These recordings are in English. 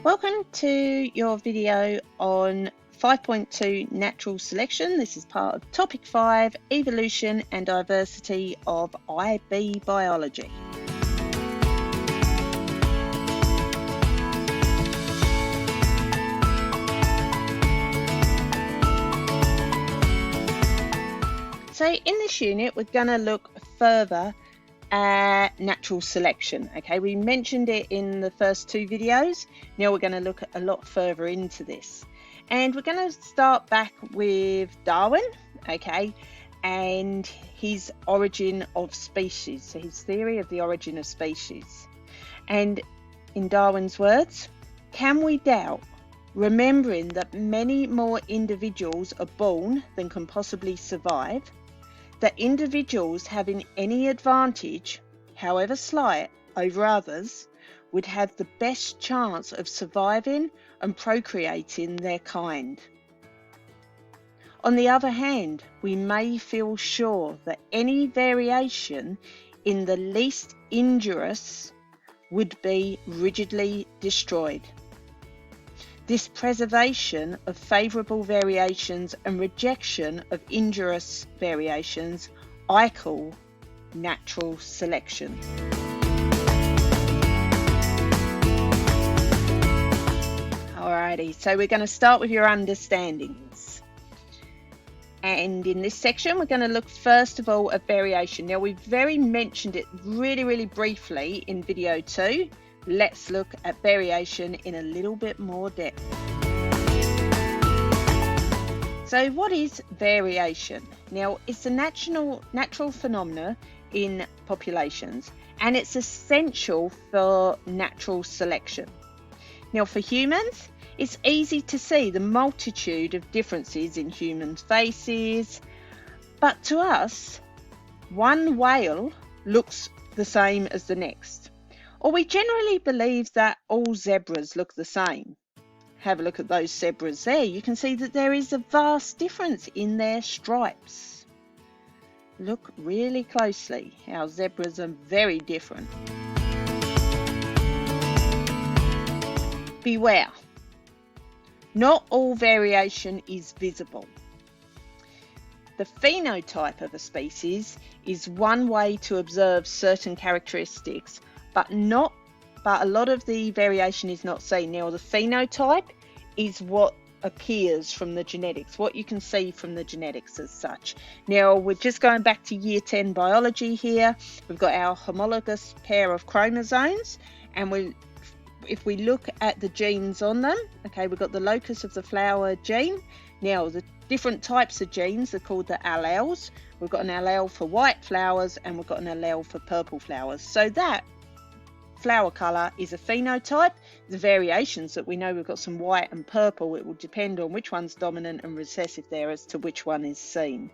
Welcome to your video on 5.2 Natural Selection. This is part of Topic 5, Evolution and Diversity of IB Biology. So in this unit, we're going to look further at natural selection. Okay, we mentioned it in the first two videos. Now we're going to look a lot further into this, and we're going to start back with Darwin, okay, and his origin of species, so his theory of the origin of species. And in Darwin's words, can we doubt, remembering that many more individuals are born than can possibly survive, that individuals having any advantage, however slight, over others would have the best chance of surviving and procreating their kind? On the other hand, we may feel sure that any variation in the least injurious would be rigidly destroyed. This preservation of favourable variations and rejection of injurious variations I call natural selection. Alrighty, so we're going to start with your understandings. And in this section, we're going to look first of all at variation. Now, we've very mentioned it really briefly in video 2. Let's look at variation in a little bit more depth. So what is variation? Now, it's a natural phenomena in populations, and it's essential for natural selection. Now, for humans, it's easy to see the multitude of differences in human faces, but to us, one whale looks the same as the next. Or we generally believe that all zebras look the same. Have a look at those zebras there. You can see that there is a vast difference in their stripes. Look really closely how zebras are very different. Beware, not all variation is visible. The phenotype of a species is one way to observe certain characteristics, but a lot of the variation is not seen. Now, the phenotype is what appears from the genetics, what you can see from the genetics as such. Now, we're just going back to year 10 biology here. We've got our homologous pair of chromosomes, and if we look at the genes on them, okay, we've got the locus of the flower gene. Now, the different types of genes are called the alleles. We've got an allele for white flowers, and we've got an allele for purple flowers. So that flower colour is a phenotype. The variations that we know, we've got some white and purple. It will depend on which one's dominant and recessive there as to which one is seen.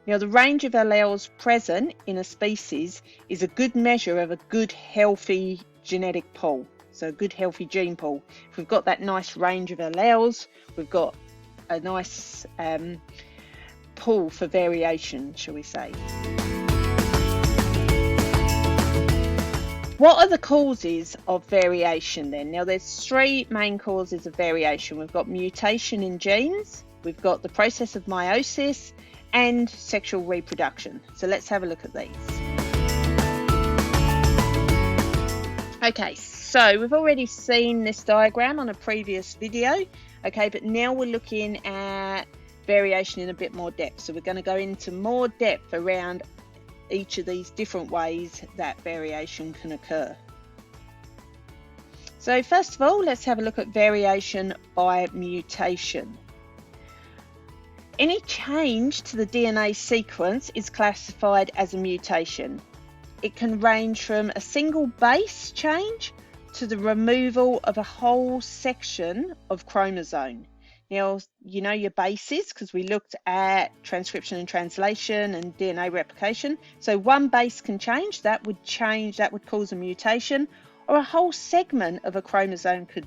Now, the range of alleles present in a species is a good measure of a good healthy genetic pool. So a good healthy gene pool. If we've got that nice range of alleles, we've got a nice pool for variation, shall we say. What are the causes of variation then? Now, there's three main causes of variation. We've got mutation in genes, we've got the process of meiosis, and sexual reproduction. So let's have a look at these. Okay, so we've already seen this diagram on a previous video, okay, but now we're looking at variation in a bit more depth. So we're going to go into more depth around each of these different ways that variation can occur. So first of all, let's have a look at variation by mutation. Any change to the DNA sequence is classified as a mutation. It can range from a single base change to the removal of a whole section of chromosome. Now, you know your bases because we looked at transcription and translation and DNA replication. So one base can change, that would cause a mutation, or a whole segment of a chromosome could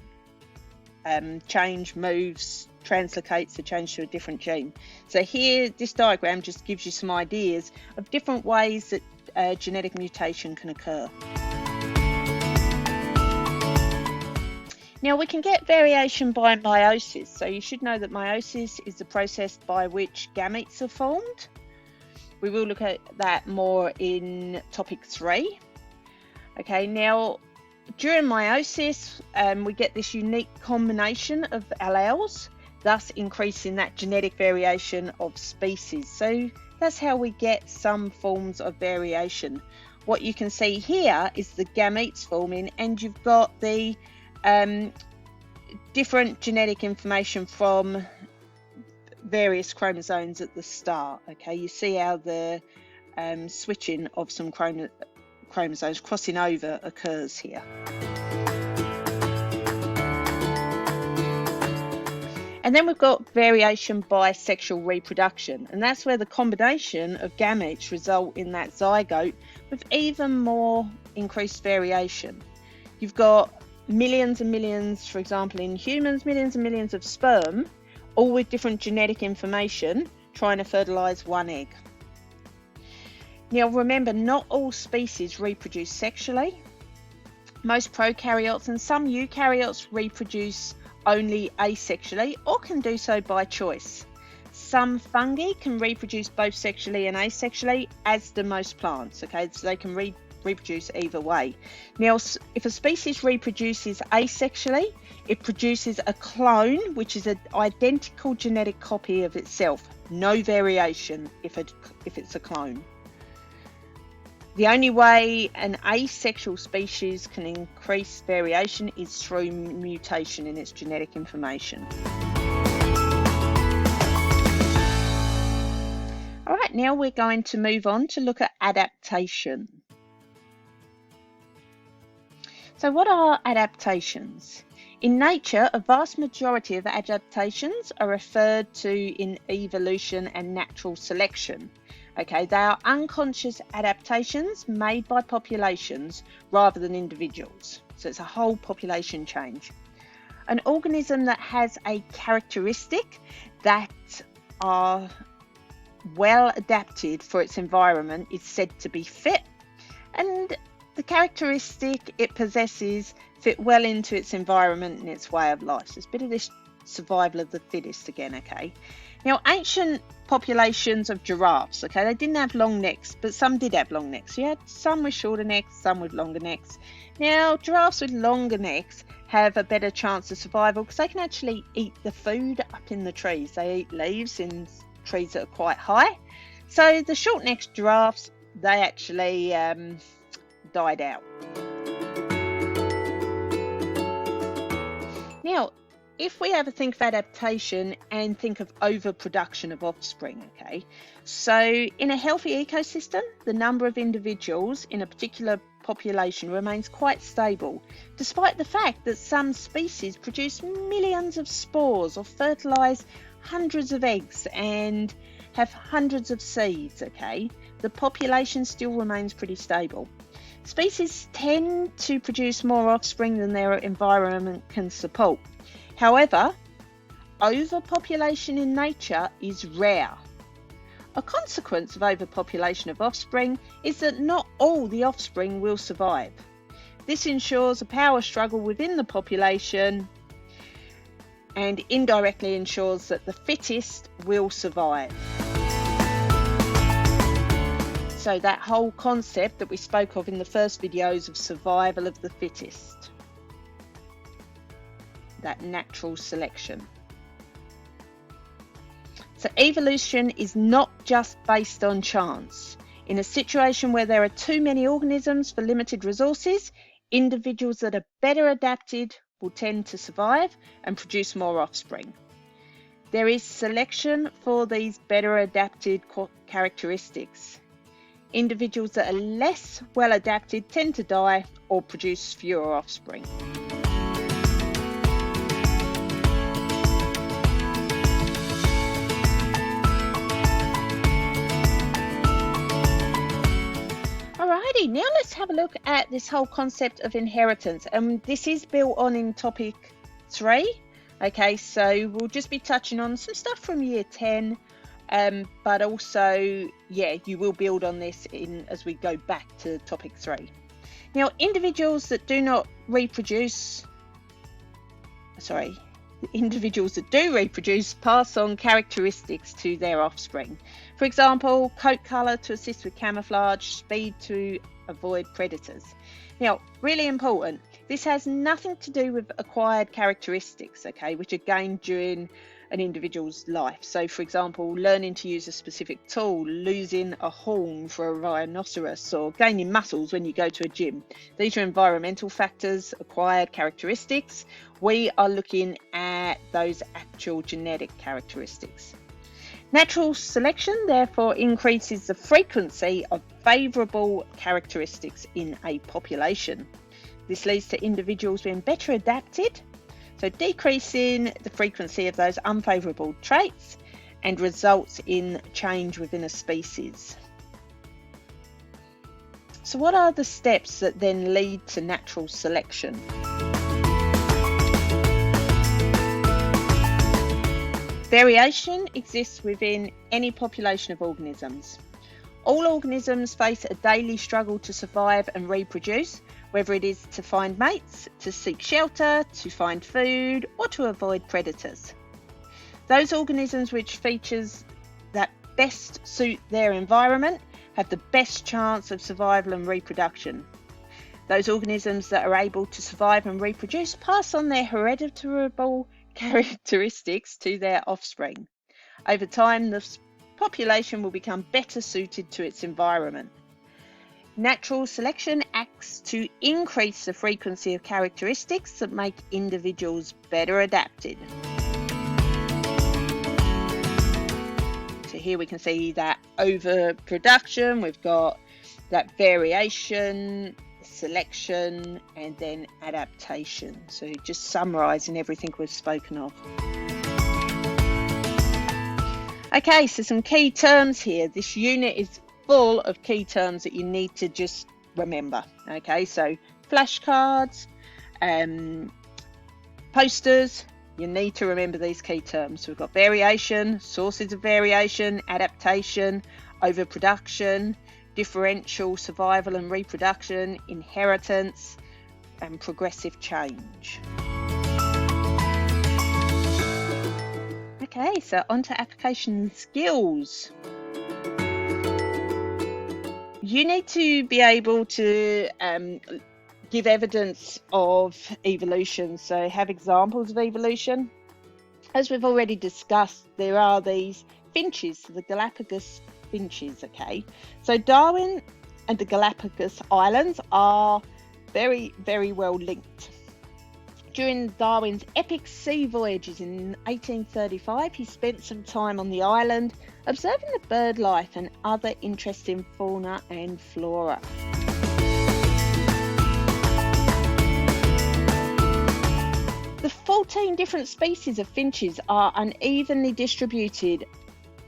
change, moves, translocates to change to a different gene. So here, this diagram just gives you some ideas of different ways that genetic mutation can occur. Now we can get variation by meiosis. So you should know that meiosis is the process by which gametes are formed. We will look at that more in topic 3. Okay, now during meiosis, we get this unique combination of alleles, thus increasing that genetic variation of species. So that's how we get some forms of variation. What you can see here is the gametes forming, and you've got the different genetic information from various chromosomes at the start. Okay, you see how the switching of some chromosomes crossing over occurs here. And then we've got variation by sexual reproduction, and that's where the combination of gametes result in that zygote with even more increased variation. You've got millions and millions, for example in humans, millions and millions of sperm, all with different genetic information, trying to fertilise one egg. Now remember, not all species reproduce sexually. Most prokaryotes and some eukaryotes reproduce only asexually, or can do so by choice. Some fungi can reproduce both sexually and asexually, as do most plants. Okay, so they can reproduce either way. Now, if a species reproduces asexually, it produces a clone, which is an identical genetic copy of itself. No variation if it's a clone. The only way an asexual species can increase variation is through mutation in its genetic information. All right, now we're going to move on to look at adaptation. So what are adaptations? In nature, a vast majority of adaptations are referred to in evolution and natural selection. Okay, they are unconscious adaptations made by populations rather than individuals. So it's a whole population change. An organism that has a characteristic that are well adapted for its environment is said to be fit, and the characteristic it possesses fit well into its environment and its way of life. So it's a bit of this survival of the fittest again, okay? Now, ancient populations of giraffes, okay, they didn't have long necks, but some did have long necks. You had some with shorter necks, some with longer necks. Now, giraffes with longer necks have a better chance of survival because they can actually eat the food up in the trees. They eat leaves in trees that are quite high. So the short-necked giraffes, they actually died out. Now, if we ever think of adaptation and think of overproduction of offspring, okay, so in a healthy ecosystem, the number of individuals in a particular population remains quite stable, despite the fact that some species produce millions of spores or fertilise hundreds of eggs and have hundreds of seeds, okay, the population still remains pretty stable. Species tend to produce more offspring than their environment can support. However, overpopulation in nature is rare. A consequence of overpopulation of offspring is that not all the offspring will survive. This ensures a power struggle within the population and indirectly ensures that the fittest will survive. So that whole concept that we spoke of in the first videos of survival of the fittest, that natural selection. So evolution is not just based on chance. In a situation where there are too many organisms for limited resources, individuals that are better adapted will tend to survive and produce more offspring. There is selection for these better adapted characteristics. Individuals that are less well adapted tend to die or produce fewer offspring. Alrighty, now let's have a look at this whole concept of inheritance, and this is built on in topic 3. Okay, so we'll just be touching on some stuff from year 10, but also, yeah, you will build on this as we go back to topic 3. Now, individuals that do not reproduce individuals that do reproduce pass on characteristics to their offspring. For example, coat colour to assist with camouflage, speed to avoid predators. Now, really important, this has nothing to do with acquired characteristics, okay, which are gained during an individual's life. So, for example, learning to use a specific tool, losing a horn for a rhinoceros, or gaining muscles when you go to a gym. These are environmental factors, acquired characteristics. We are looking at those actual genetic characteristics. Natural selection, therefore, increases the frequency of favourable characteristics in a population. This leads to individuals being better adapted, so decreasing the frequency of those unfavourable traits, and results in change within a species. So what are the steps that then lead to natural selection? Variation exists within any population of organisms. All organisms face a daily struggle to survive and reproduce, whether it is to find mates, to seek shelter, to find food, or to avoid predators. Those organisms which features that best suit their environment have the best chance of survival and reproduction. Those organisms that are able to survive and reproduce pass on their hereditary characteristics to their offspring. Over time, the population will become better suited to its environment. Natural selection acts to increase the frequency of characteristics that make individuals better adapted. So here we can see that overproduction, we've got that variation, selection, and then adaptation. So just summarising everything we've spoken of. Okay, so some key terms here. This unit is full of key terms that you need to just remember. Okay, so flashcards, posters, you need to remember these key terms. So we've got variation, sources of variation, adaptation, overproduction, differential, survival and reproduction, inheritance, and progressive change. Okay, so on to application skills. You need to be able to give evidence of evolution, so have examples of evolution. As we've already discussed, there are these finches, the Galapagos finches, okay? So Darwin and the Galapagos Islands are very, very well linked. During Darwin's epic sea voyages in 1835, he spent some time on the island observing the bird life and other interesting fauna and flora. The 14 different species of finches are unevenly distributed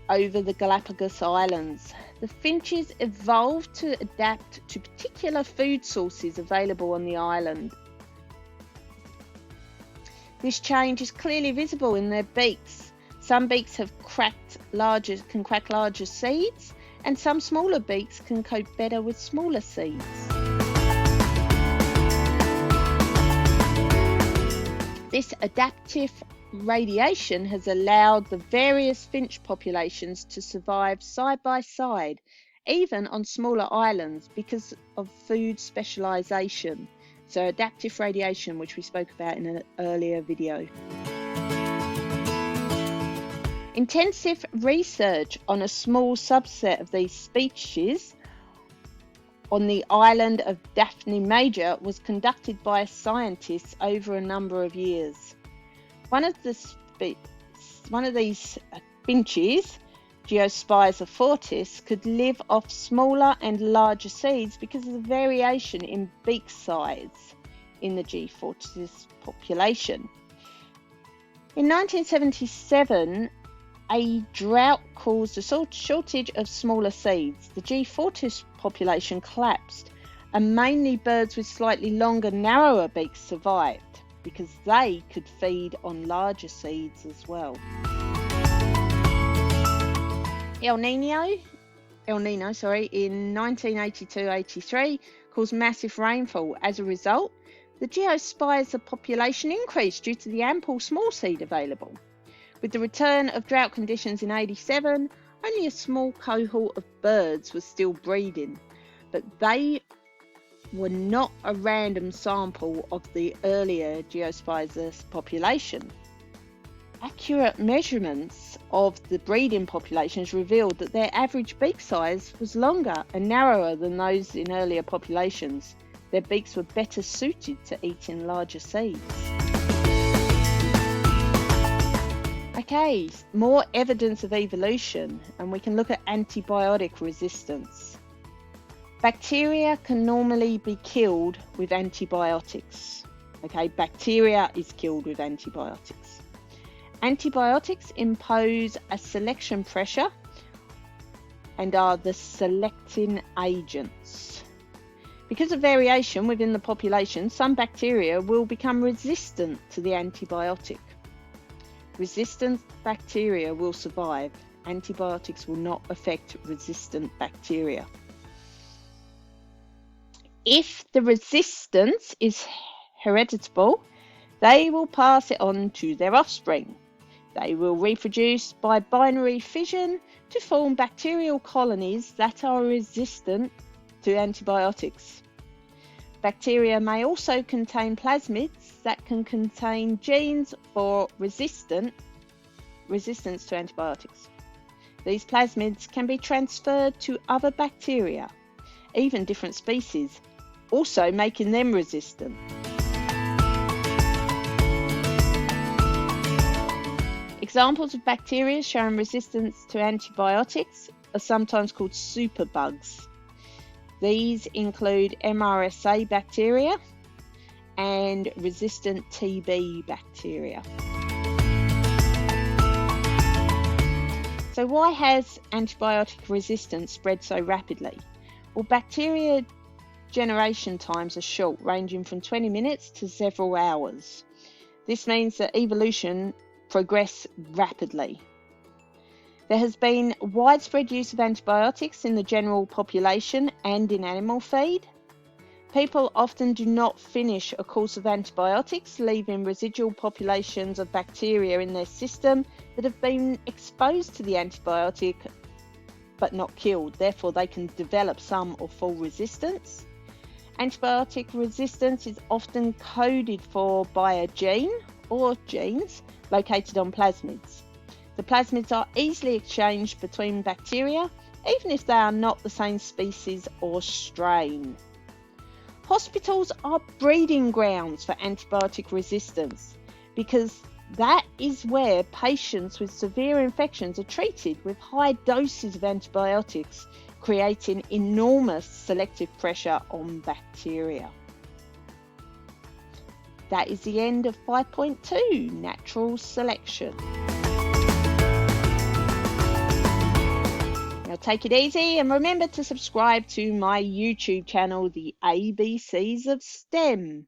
over the Galapagos Islands. The finches evolved to adapt to particular food sources available on the island. This change is clearly visible in their beaks. Some beaks can crack larger seeds, and some smaller beaks can cope better with smaller seeds. This adaptive radiation has allowed the various finch populations to survive side by side, even on smaller islands, because of food specialisation. So adaptive radiation, which we spoke about in an earlier video. Intensive research on a small subset of these species on the island of Daphne Major was conducted by scientists over a number of years. One of these finches, Geospiza fortis, could live off smaller and larger seeds because of the variation in beak size in the G. fortis population. In 1977, a drought caused a shortage of smaller seeds. The G. fortis population collapsed, and mainly birds with slightly longer, narrower beaks survived because they could feed on larger seeds as well. El Nino, in 1982-83 caused massive rainfall. As a result, The geospiza population increased due to the ample small seed available. With the return of drought conditions in 87, only a small cohort of birds was still breeding, but they were not a random sample of the earlier geospiza population. Accurate measurements of the breeding populations revealed that their average beak size was longer and narrower than those in earlier populations. Their beaks were better suited to eating larger seeds. Okay, more evidence of evolution, and we can look at antibiotic resistance. Bacteria can normally be killed with antibiotics. Okay, bacteria is killed with antibiotics. Antibiotics impose a selection pressure and are the selecting agents. Because of variation within the population, some bacteria will become resistant to the antibiotic. Resistant bacteria will survive. Antibiotics will not affect resistant bacteria. If the resistance is heritable, they will pass it on to their offspring. They will reproduce by binary fission to form bacterial colonies that are resistant to antibiotics. Bacteria may also contain plasmids that can contain genes for resistance to antibiotics. These plasmids can be transferred to other bacteria, even different species, also making them resistant. Examples of bacteria showing resistance to antibiotics are sometimes called superbugs. These include MRSA bacteria and resistant TB bacteria. So why has antibiotic resistance spread so rapidly? Well, bacteria generation times are short, ranging from 20 minutes to several hours. This means that evolution progressed rapidly. There has been widespread use of antibiotics in the general population and in animal feed. People often do not finish a course of antibiotics, leaving residual populations of bacteria in their system that have been exposed to the antibiotic but not killed. Therefore, they can develop some or full resistance. Antibiotic resistance is often coded for by a gene or genes located on plasmids. The plasmids are easily exchanged between bacteria, even if they are not the same species or strain. Hospitals are breeding grounds for antibiotic resistance because that is where patients with severe infections are treated with high doses of antibiotics, creating enormous selective pressure on bacteria. That is the end of 5.2, Natural Selection. Now take it easy and remember to subscribe to my YouTube channel, The ABCs of STEM.